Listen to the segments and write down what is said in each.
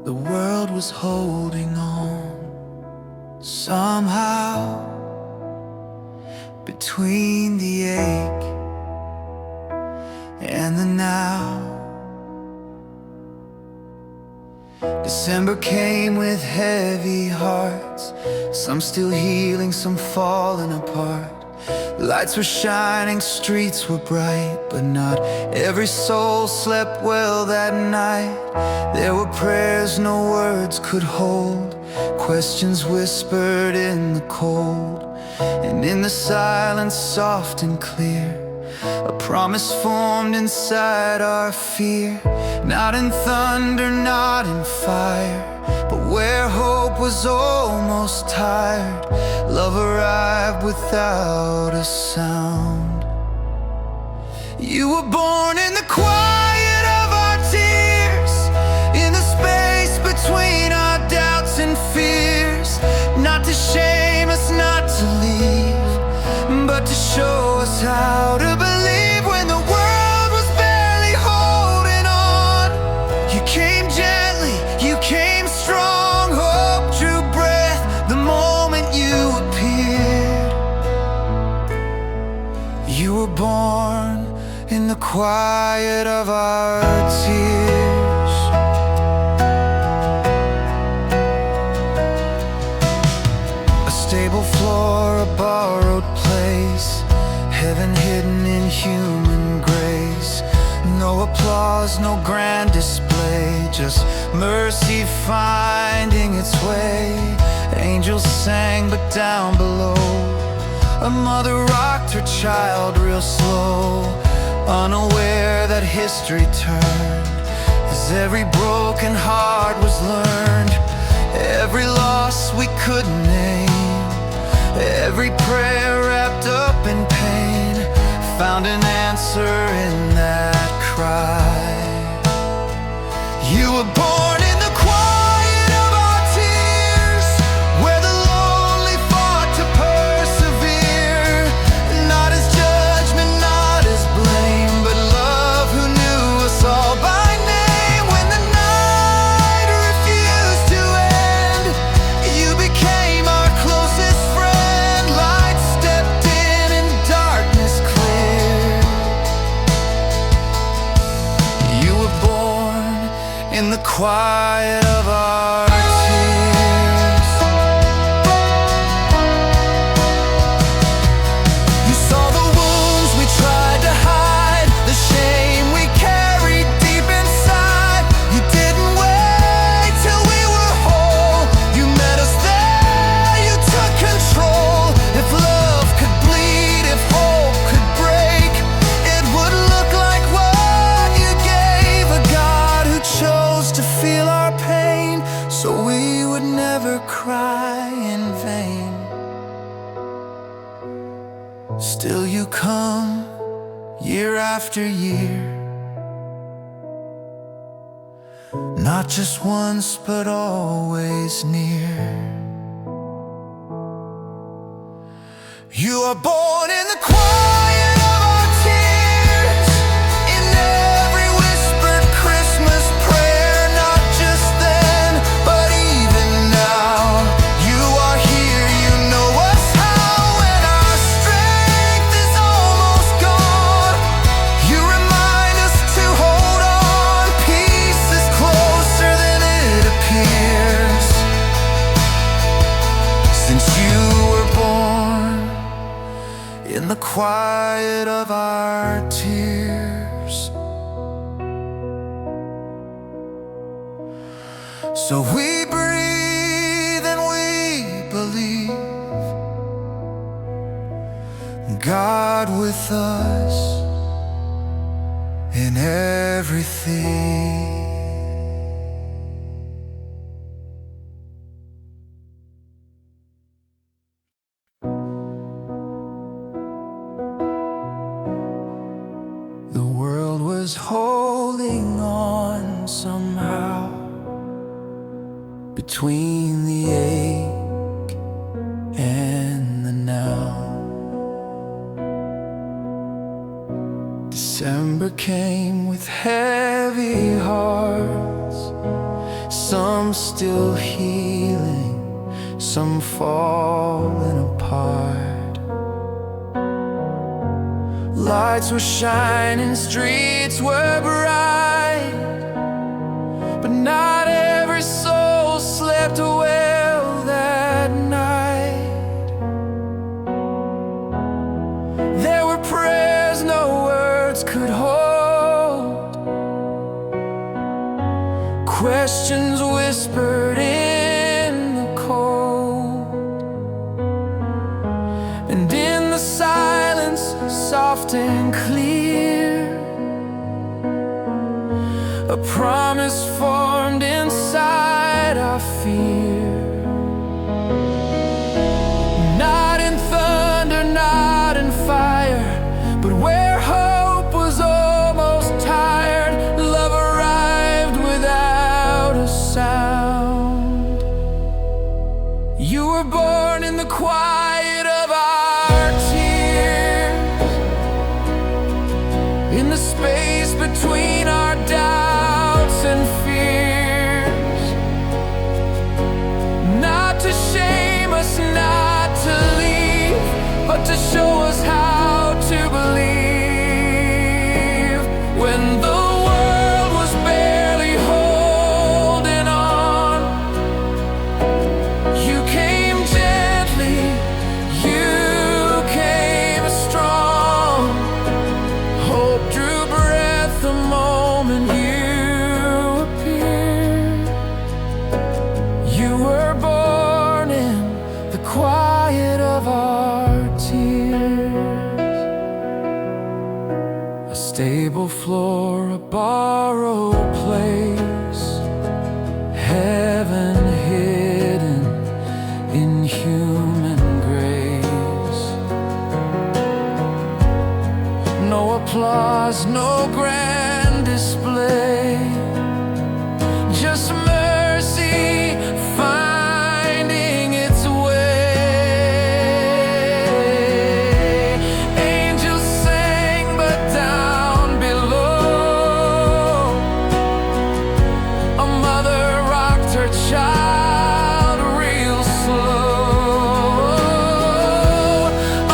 The world was holding on somehow, between the ache and the now. December came with heavy hearts, some still healing, some falling apart. Lights were shining, streets were bright, but not every soul slept well that night. There were prayers no words could hold, questions whispered in the cold, and in the silence soft and clear, a promise formed inside our fear. Not in thunder, not in fire, but where hope was almost tired, love arrived without a sound. You were born in the quiet of our tears, in the space between our doubts and fears. Not to shame us, not to leave, but to show us how to believe when the world was barely holding on. You came gently, you came strong, hope drew breath the moment you appeared. You were born in the quiet of our tears. A stable floor, a borrowed place, heaven hidden in human grace. No applause, no grand display, just mercy finding its way. Angels sang, but down below, a mother rocked her child real slow, unaware that history turned as every broken heart was learned. Every loss we couldn't name, every prayer wrapped up in pain, found an answer in that cry. You were born in the quiet of our tears, where the lonely fought to persevere. Not as judgment, not as blame, but love who knew us all by name. When the night refused to end, you became our closest friend. Light stepped in and darkness cleared. You were born in the quiet of our tears. You saw the wounds we tried to hide, the shame we carried deep inside. You didn't wait till we were whole, you met us there, you took control. If love could bleed, if hope could break, it would look like what you gave. A God who chose to feel our pain, so we would never cry in vain. Still you come, year after year, not just once but always near. You are born in the quiet of our tears, in every whispered Christmas prayer. Not just then, but even now. You are here, you know us how. When our strength is almost gone, you remind us to hold on. Peace is closer than it appears, since you were born in the quiet of our tears. So we breathe and we believe, God with us in everything. The world was holding on somehow, between the ache and the now. December came with heavy hearts, some still healing, some falling apart. Lights were shining, streets were bright, but not every soul slept well that night. There were prayers no words could hold, questions whispered in the cold, and in the silence, soft and clear, a promise formed inside our fear. Not in thunder, not in fire, but where hope was almost tired, love arrived without a sound. You were born in the quiet of our tears, in the space between our doubts and fears. Not to shame us, not to leave, but to show us how to believe. When the world was barely holding on, you came gently, you came strong. Hope drew breath the moment you appeared. You were born in the quiet of our tears. A stable floor, a borrowed place, heaven hidden in human grace. No applause, no grand display, just mercy finding its way. Angels sang, but down below, a mother rocked her child real slow,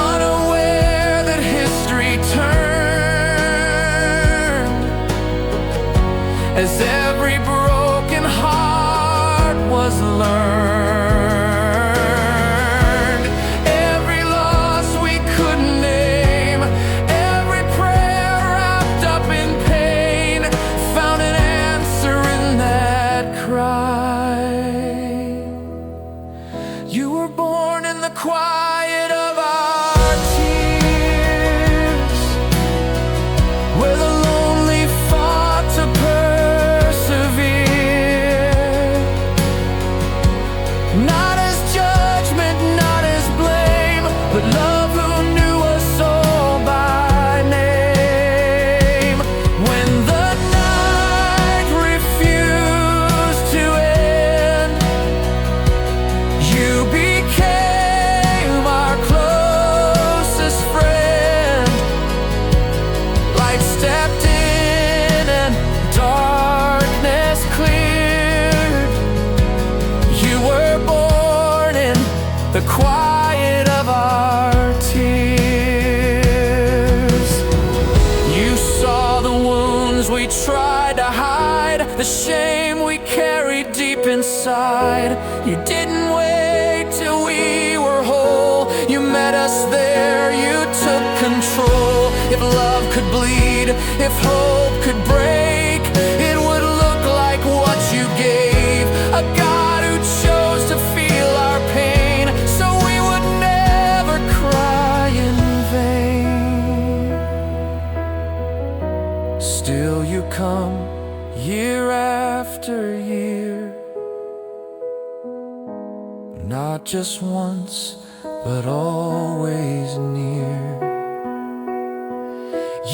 unaware that history turned as every broken heart was learned. Every loss we couldn't name, every prayer wrapped up in pain, found an answer in that cry. You were born in the quiet of our tears, where the lonely fought to persevere. Not as judgment, not as blame, but love who knew us all by name. When the night refused to end, you became our closest friend. Light stepped in and darkness cleared. You were born in the quiet of our tears. You saw the wounds we tried to hide, the shame we carried deep inside. You didn't wait till we were whole, you met us there, you took control. If love could bleed, if hope could break, it would look like what you gave. A God who chose to feel our pain, so we would never cry in vain. Still you come year after year, not just once, but always near.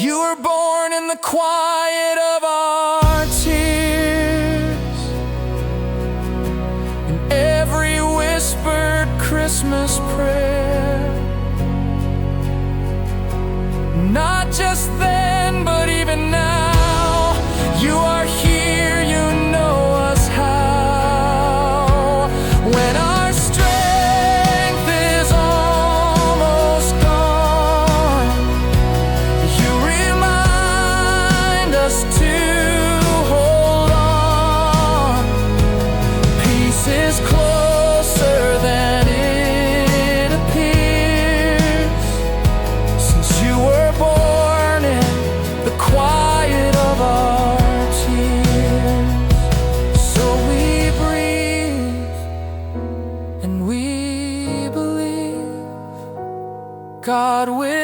You were born in the quiet of our tears, in every whispered Christmas prayer. Not just then, but even now, you are here, you know God with